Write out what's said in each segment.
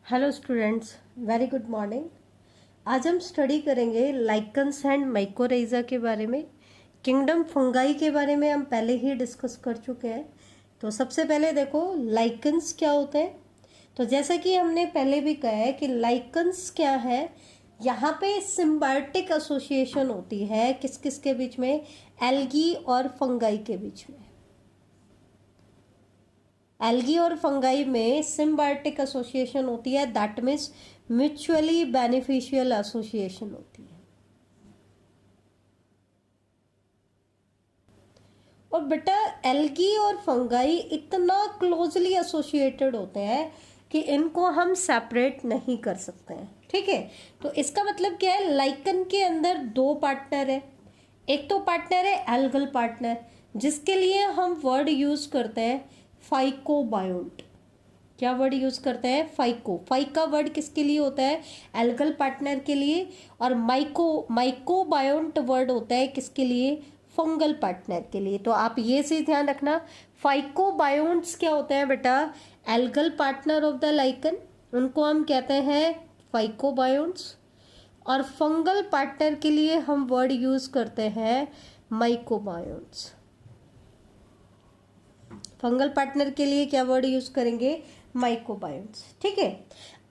Hello students, very good morning. आज हम study करेंगे लाइकन्स एंड माइकोराइजा के बारे में। किंगडम फंगाई के बारे में हम पहले ही डिस्कस कर चुके हैं। तो सबसे पहले देखो लाइकन्स क्या होते हैं। तो जैसा कि हमने पहले भी कहा है कि लाइकन्स क्या है, यहाँ पे सिम्बायोटिक एसोसिएशन होती है किस किस के बीच में, एल्गी और फंगाई के बीच में। एल्गी और फंगाई में सिम्बायोटिक एसोसिएशन होती है, that means mutually beneficial association होती है। और बेटा एल्गी और फंगाई इतना क्लोजली एसोसिएटेड होते हैं कि इनको हम सेपरेट नहीं कर सकते हैं। ठीक है, तो इसका मतलब क्या है, लाइकन के अंदर दो पार्टनर है। एक तो पार्टनर है एल्गल पार्टनर, जिसके लिए हम वर्ड यूज करते हैं फाइकोबायोन्ट। क्या वर्ड यूज करते हैं, फाइको। फाइका वर्ड किसके लिए होता है, एल्गल पार्टनर के लिए। और माइकोबायोन्ट वर्ड होता है किसके लिए, फंगल पार्टनर के लिए। तो आप ये चीज ध्यान रखना, फाइकोबायोन्ट्स क्या होते हैं बेटा, algal partner of the lichen, उनको हम कहते हैं फाइकोबायोन्ट्स। और फंगल पार्टनर के लिए हम वर्ड यूज करते हैं माइकोबायोन्ट्स। फंगल पार्टनर के लिए क्या वर्ड यूज करेंगे, माइकोबायोन्ट्स। ठीक है,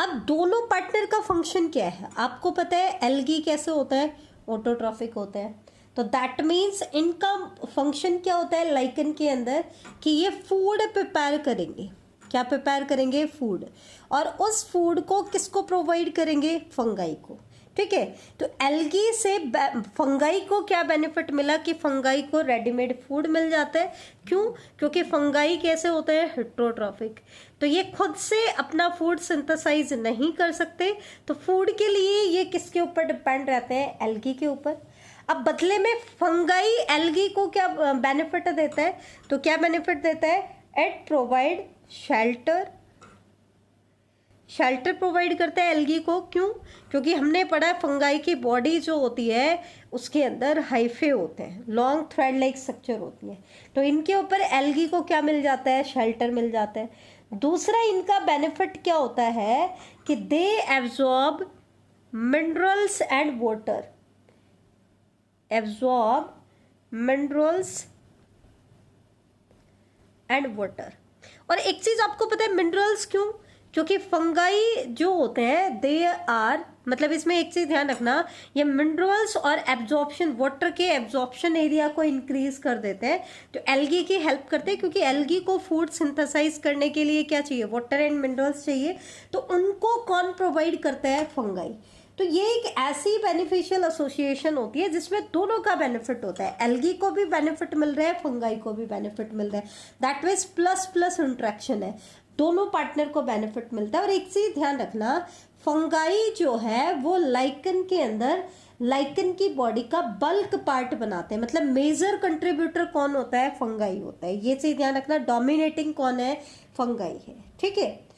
अब दोनों पार्टनर का फंक्शन क्या है आपको पता है। एल्गी कैसे होता है, ऑटोट्रॉफिक होता है। तो दैट मीन्स इनका फंक्शन क्या होता है लाइकन के अंदर, कि ये फूड प्रिपेयर करेंगे। क्या प्रिपेयर करेंगे, फूड। और उस फूड को किसको प्रोवाइड करेंगे, फंगाई को। ठीक है, तो एल्गी से फंगाई को क्या बेनिफिट मिला कि फंगाई को रेडीमेड फूड मिल जाता है। क्यों, क्योंकि फंगाई कैसे होते हैं, हेट्रोट्रॉफिक। तो ये खुद से अपना फूड सिंथेसाइज नहीं कर सकते, तो फूड के लिए ये किसके ऊपर डिपेंड रहते हैं, एल्गी के ऊपर। अब बदले में फंगाई एल्गी को क्या बेनिफिट देता है, तो क्या बेनिफिट देता है, it provide shelter. Shelter provide करता है एल्गी को। क्यों, क्योंकि हमने पढ़ा फंगाई की बॉडी जो होती है उसके अंदर हाइफे होते हैं, लॉन्ग थ्रेड लाइक स्ट्रक्चर होती है। तो इनके ऊपर एल्गी को क्या मिल जाता है, शेल्टर मिल जाता है। दूसरा इनका बेनिफिट क्या होता है कि they absorb minerals and water. Absorb minerals and water. और एक चीज आपको पता है, मिनरल्स क्यों, क्योंकि फंगाई जो होते हैं दे आर, मतलब इसमें एक चीज ध्यान रखना, ये मिनरल्स और एब्जॉर्प्शन, वाटर के एब्जॉर्प्शन एरिया को इंक्रीज कर देते हैं, तो एल्गी की हेल्प करते हैं। क्योंकि एल्गी को फूड सिंथेसाइज करने के लिए क्या चाहिए, वाटर एंड मिनरल्स चाहिए। तो उनको कौन प्रोवाइड करता है, फंगाई। तो ये एक ऐसी बेनिफिशियल एसोसिएशन होती है जिसमें दोनों का बेनिफिट होता है, एल्गी को भी बेनिफिट मिल रहा है, फंगाई को भी बेनिफिट मिल रहा है। That means plus plus interaction है, दोनों पार्टनर को बेनिफिट मिलता है। और एक चीज ध्यान रखना, फंगाई जो है वो लाइकन के अंदर लाइकन की बॉडी का बल्क पार्ट बनाते हैं, मतलब मेजर कंट्रीब्यूटर कौन होता है, फंगाई होता है। ये चीज ध्यान रखना, डोमिनेटिंग कौन है, फंगाई है। ठीक है,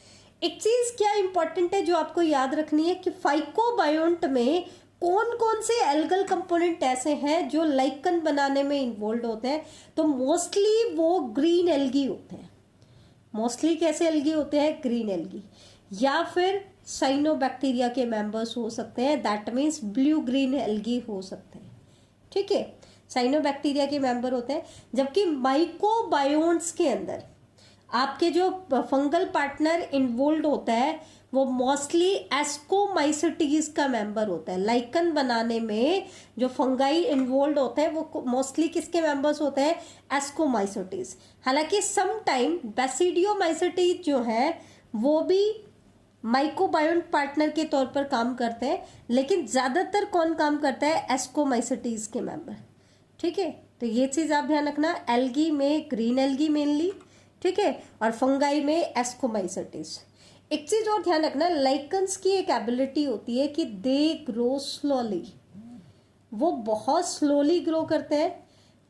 एक चीज क्या इंपॉर्टेंट है जो आपको याद रखनी है कि फाइकोबायोन्ट में कौन कौन से एल्गल कंपोनेंट ऐसे हैं जो लाइकन बनाने में इन्वॉल्व होते हैं। तो मोस्टली वो ग्रीन एल्गी होते हैं। मोस्टली कैसे एल्गी होते हैं, ग्रीन एल्गी, या फिर साइनोबैक्टीरिया के मेंबर्स हो सकते हैं, that means blue green algae हो सकते हैं। ठीक है, साइनोबैक्टीरिया के मेंबर होते हैं। जबकि माइकोबायोन्ट्स के अंदर आपके जो फंगल पार्टनर इन्वॉल्व होता है वो मोस्टली एस्कोमाइसिटीज का मेंबर होता है। लाइकन बनाने में जो फंगाई इन्वॉल्व होता है वो मोस्टली किसके मेंबर्स होते हैं, एस्कोमाइसिटीज। हालांकि सम टाइम बेसिडियोमाइसिटीज जो है वो भी माइकोबायोन्ट पार्टनर के तौर पर काम करते हैं, लेकिन ज्यादातर कौन काम करता है, एस्कोमाइसिटीज के मेंबर। ठीक है, तो ये चीज आप ध्यान रखना, एल्गी में ग्रीन एल्गी मेनली, ठीक है, और फंगाई में एस्कोमाइसिटीज। एक चीज और ध्यान रखना, लाइकन्स की एक एबिलिटी होती है कि दे ग्रो स्लोली, वो बहुत स्लोली ग्रो करते हैं,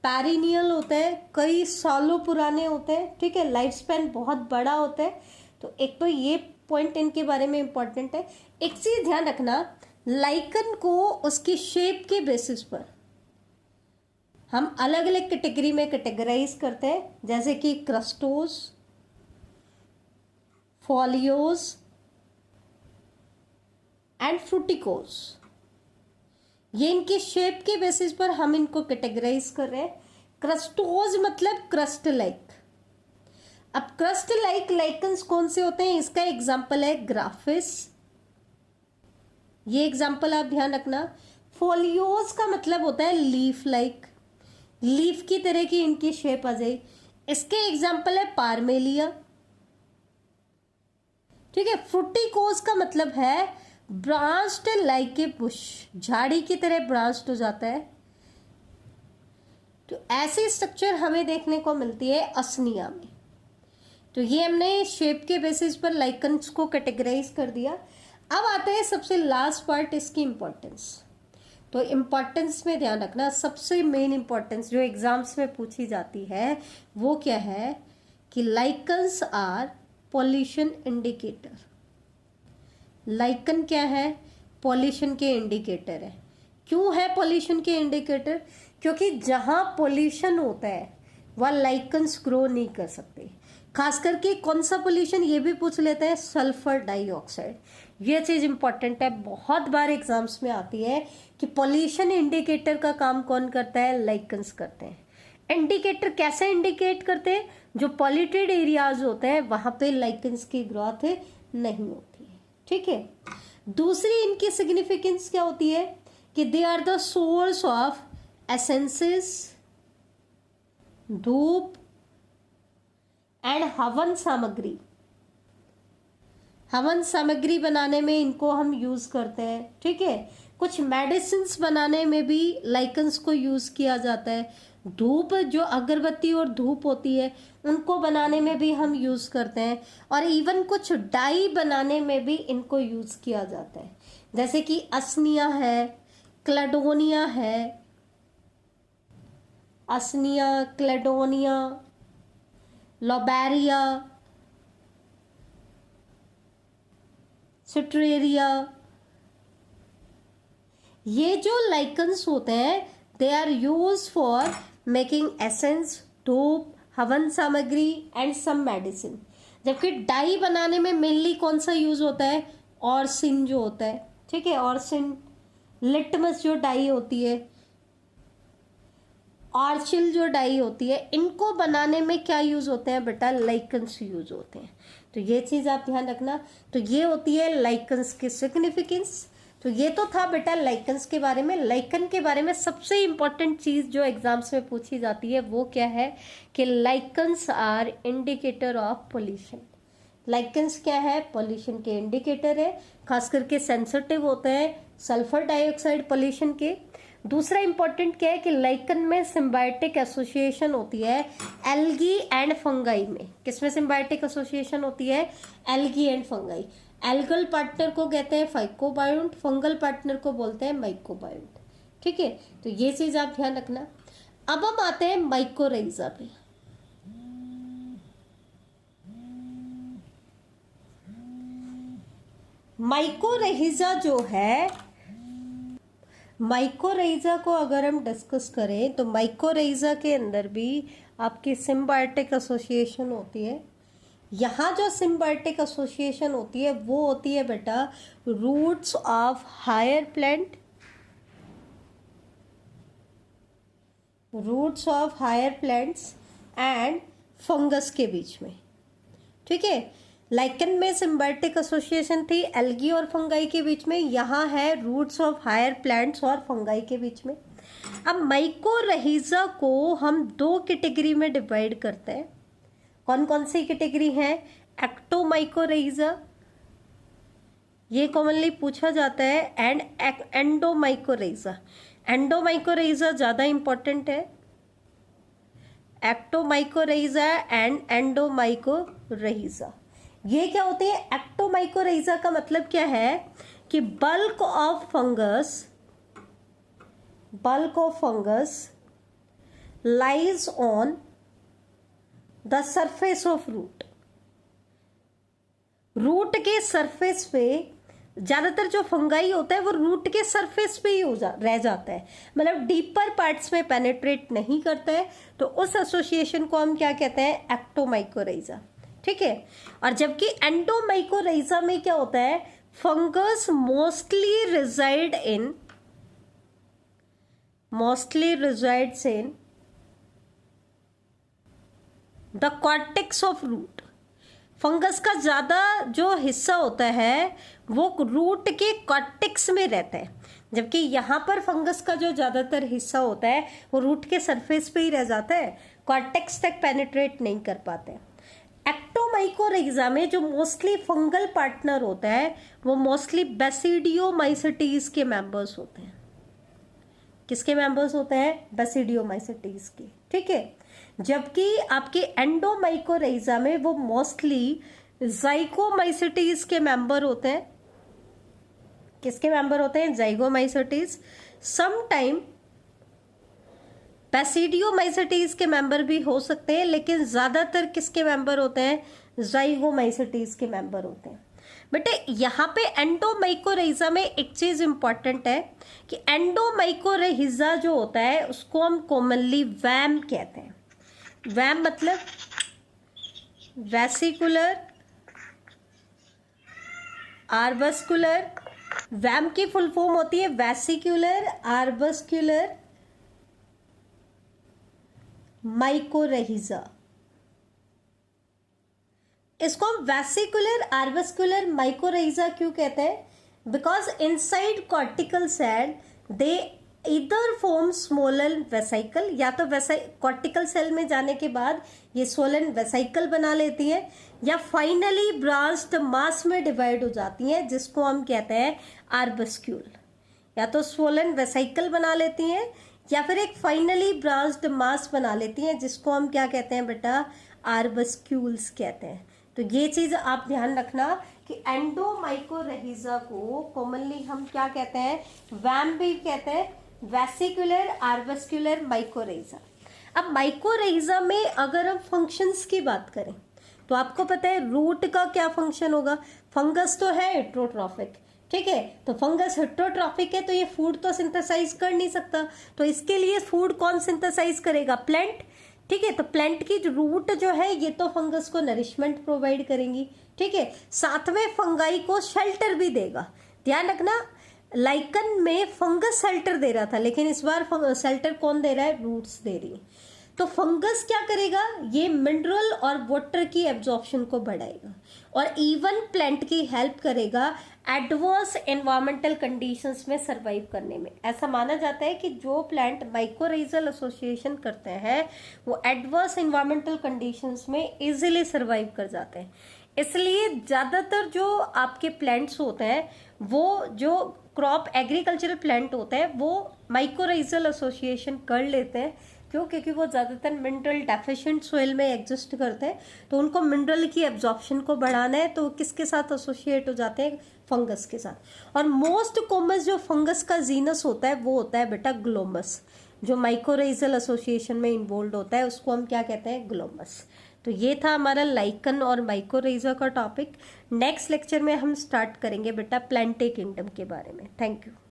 पेरिनियल होते हैं, कई सालों पुराने होते हैं। ठीक है, लाइफ स्पैन बहुत बड़ा होता है। तो एक तो ये पॉइंट इनके बारे में इंपॉर्टेंट है। एक चीज ध्यान रखना, लाइकन को उसकी शेप के बेसिस पर हम अलग अलग कैटेगरी में कैटेगराइज करते हैं, जैसे कि क्रस्टोस, फोलियोस, एंड फ्रूटिकोज। ये इनके शेप के बेसिस पर हम इनको कैटेगराइज कर रहे हैं। क्रस्टोज मतलब क्रस्ट लाइक। अब क्रस्ट लाइक लाइकन्स कौन से होते हैं, इसका एग्जाम्पल है ग्राफिस, ये एग्जाम्पल आप ध्यान रखना। फोलियोज का मतलब होता है लीफ लाइक, लीफ की तरह की इनकी शेप आ जाए, इसके एग्जाम्पल है पारमेलिया। ठीक है, फ्रूटिकोज का मतलब है ब्रांच्ड लाइक ए बुश, झाड़ी की तरह ब्रांच्ड हो जाता है। तो ऐसी स्ट्रक्चर हमें देखने को मिलती है असनिया में। तो ये हमने शेप के बेसिस पर लाइकन्स को कैटेगराइज कर दिया। अब आता है सबसे लास्ट पार्ट, इसकी इंपॉर्टेंस। तो इंपॉर्टेंस में ध्यान रखना, सबसे मेन इंपॉर्टेंस जो एग्जाम्स में पूछी जाती है वो क्या है कि lichens are pollution indicator. Lichen क्या है, पॉल्यूशन के इंडिकेटर है। क्यों है पॉल्यूशन के इंडिकेटर, क्योंकि जहां पॉल्यूशन होता है वह लाइकन्स ग्रो नहीं कर सकते। खास करके कौन सा पॉल्यूशन, ये भी पूछ लेते हैं, सल्फर डाइऑक्साइड। ये चीज इंपॉर्टेंट है, बहुत बार एग्जाम्स में आती है कि पॉल्यूशन इंडिकेटर का काम कौन करता है, लाइकन्स करते हैं। इंडिकेटर कैसे इंडिकेट करते हैं, जो पॉल्यूटेड एरियाज होते हैं वहां पे लाइकन्स की ग्रोथ नहीं होती है। ठीक है, दूसरी इनकी सिग्निफिकेंस क्या होती है कि they are the source of essences, dhoop and havan samagri. हवन सामग्री बनाने में इनको हम यूज करते हैं। ठीक है, कुछ मेडिसिन्स बनाने में भी लाइकन्स को यूज किया जाता है। धूप, जो अगरबत्ती और धूप होती है उनको बनाने में भी हम यूज करते हैं, और इवन कुछ डाई बनाने में भी इनको यूज किया जाता है, जैसे कि असनिया है, क्लेडोनिया है, असनिया, क्लेडोनिया, लोबेरिया, सिट्रेरिया। ये जो लाइकन्स होते हैं they are use for making essence, dhoop, havan samagri and some medicine. जबकि डाई बनाने में मेनली कौन सा यूज होता है, ऑर्सिन जो होता है। ठीक है, ऑर्सिन, लिटमस जो डाई होती है, आर्चिल जो डाई होती है, इनको बनाने में क्या यूज होते हैं बेटा, लाइकन्स यूज होते हैं। तो ये चीज आप ध्यान रखना। तो ये होती है लाइकन्स की सिग्निफिकेंस। तो ये तो था बेटा लाइकन्स के बारे में। लाइकन के बारे में सबसे इंपॉर्टेंट चीज जो एग्जाम्स में पूछी जाती है वो क्या है कि lichens are indicator of pollution. Lichens क्या है, पोल्यूशन के इंडिकेटर है, खास करके सेंसिटिव होते हैं सल्फर डाइऑक्साइड पोल्यूशन के। दूसरा इंपॉर्टेंट क्या है कि लाइकन में सिम्बायोटिक एसोसिएशन होती है एल्गी एंड फंगाई में। किसमें सिम्बायोटिक एसोसिएशन होती है, algae and fungi. Algal partner को कहते हैं फाइकोबायोन्ट, फंगल पार्टनर को बोलते हैं माइकोबायोन्ट। ठीक है, तो ये चीज आप ध्यान रखना। अब हम आते हैं माइकोराइजा पे। माइकोराइजा जो है, माइकोराइजा को अगर हम डिस्कस करें तो माइकोराइजा के अंदर भी आपकी सिम्बायोटिक एसोसिएशन होती है। यहाँ जो सिम्बायोटिक एसोसिएशन होती है वो होती है बेटा roots of higher plant, roots of higher plants and fungus के बीच में। ठीक है, लाइकन में सिम्बायोटिक एसोसिएशन थी एल्गी और फंगाई के बीच में, यहाँ है रूट्स ऑफ हायर प्लांट्स और फंगाई के बीच में। अब माइकोराइजा को हम दो कैटेगरी में डिवाइड करते हैं। कौन कौन सी कैटेगरी है, एक्टोमाइकोराइजा, ये कॉमनली पूछा जाता है, एंड एंडोमाइकोराइजा। एंडोमाइकोराइजा ज़्यादा इंपॉर्टेंट है, एक्टोमाइकोराइजा एंड एंडोमाइकोराइजा। ये क्या होते हैं, एक्टोमाइकोराइजा का मतलब क्या है कि bulk of fungus lies on the surface of root. Root के सरफेस पे ज्यादातर जो फंगाई होता है वो रूट के सरफेस पे ही रह जाता है, मतलब डीपर पार्ट्स में पेनेट्रेट नहीं करता है। तो उस एसोसिएशन को हम क्या कहते हैं, एक्टोमाइकोराइजा। ठीक है, और जबकि एंडोमाइकोराइजा में क्या होता है, fungus mostly resides in the cortex of root. Fungus का ज़्यादा जो हिस्सा होता है वो रूट के कॉर्टेक्स में रहता है, जबकि यहाँ पर फंगस का जो ज़्यादातर हिस्सा होता है वो रूट के सरफेस पे ही रह जाता है, कॉर्टेक्स तक पेनिट्रेट नहीं कर पाते। एक्टोमाइकोरिज़ा में जो मोस्टली फंगल पार्टनर होता है वो मोस्टली बेसिडियोमाइसेटीज के मेंबर्स होते हैं। किसके मेंबर्स होते हैं? बेसिडियोमाइसेटीज के, ठीक है। जबकि आपके एंडोमाइकोरिज़ा में वो मोस्टली जाइगोमाइसेटीज के मेंबर होते हैं। किसके मेंबर होते हैं? जाइगोमाइसेटीज। समटाइम बेसिडियोमाइसेटीज के मेंबर भी हो सकते हैं, लेकिन ज्यादातर किसके मेंबर होते हैं? जाइगोमाइसेटीज के मेंबर होते हैं। बेटे यहाँ पे एंडोमाइकोरिज़ा में एक चीज इंपॉर्टेंट है कि एंडोमाइकोरिज़ा जो होता है उसको हम कॉमनली वैम कहते हैं। वैम मतलब वेसिकुलर आर्बस्कुलर। वैम की फुल फॉर्म होती है वेसिकुलर आर्बस्कुलर माइकोरिज़ा। इसको हम वेसिकुलर आर्बस्कुलर माइकोरिज़ा क्यों कहते हैं? बिकॉज इनसाइड कॉर्टिकल सेल दे इधर फॉर्म स्वोलन वेसिकल, या तो कॉर्टिकल सेल में जाने के बाद ये स्वोलन वेसिकल बना लेती है, या फाइनली ब्रांच्ड मास में डिवाइड हो जाती हैं, जिसको हम कहते हैं आर्बस्क्यूल। या तो स्वोलन वेसिकल बना लेती हैं या फिर एक फाइनली ब्रांच्ड मास बना लेती हैं, जिसको हम क्या कहते हैं बेटा? आर्बस्क्यूल्स कहते हैं। तो ये चीज आप ध्यान रखना कि एंडोमाइकोरिज़ा को कॉमनली हम क्या कहते हैं? वैम भी कहते हैं, वेसिकुलर आर्बस्कुलर माइकोरिज़ा। अब माइकोरिज़ा में अगर हम फंक्शंस की बात करें तो आपको पता है रूट का क्या फंक्शन होगा? फंगस तो है हेट्रोट्रॉफिक, ठीक है, तो फंगस हेट्रोट्रॉफिक है तो ये फूड तो सिंथेसाइज कर नहीं सकता, तो इसके लिए फूड कौन सिंथेसाइज करेगा? प्लांट, ठीक है। तो प्लांट की रूट जो है ये तो फंगस को नरिशमेंट प्रोवाइड करेंगी, ठीक है, साथ में फंगाई को शेल्टर भी देगा। ध्यान रखना, लाइकन में फंगस शेल्टर दे रहा था, लेकिन इस बार शेल्टर कौन दे रहा है? रूट्स दे रही है। तो फंगस क्या करेगा? ये मिनरल और वाटर की एब्जॉर्प्शन को बढ़ाएगा और इवन प्लांट की हेल्प करेगा एडवर्स एनवायरमेंटल कंडीशंस में सरवाइव करने में। ऐसा माना जाता है कि जो प्लांट माइकोरिज़ल एसोसिएशन करते हैं वो एडवर्स एनवायरमेंटल कंडीशंस में इजीली सरवाइव कर जाते हैं। इसलिए ज़्यादातर जो आपके प्लांट्स होते हैं वो जो क्रॉप एग्रीकल्चरल प्लांट होते हैं वो माइकोरिज़ल एसोसिएशन कर लेते हैं। क्यों? क्योंकि वो ज़्यादातर मिनरल डेफिशिएंट सोइल में एग्जिस्ट करते हैं, तो उनको मिनरल की एब्जॉर्प्शन को बढ़ाना है तो किसके साथ एसोसिएट हो जाते हैं? फंगस के साथ। और मोस्ट कॉमन जो फंगस का जीनस होता है वो होता है बेटा ग्लोमस, जो माइकोरिज़ल एसोसिएशन में इन्वॉल्व होता है उसको हम क्या कहते हैं? ग्लोमस। तो ये था हमारा लाइकन और माइकोरिज़ा का टॉपिक। नेक्स्ट लेक्चर में हम स्टार्ट करेंगे बेटा प्लांटे किंगडम के बारे में। Thank you.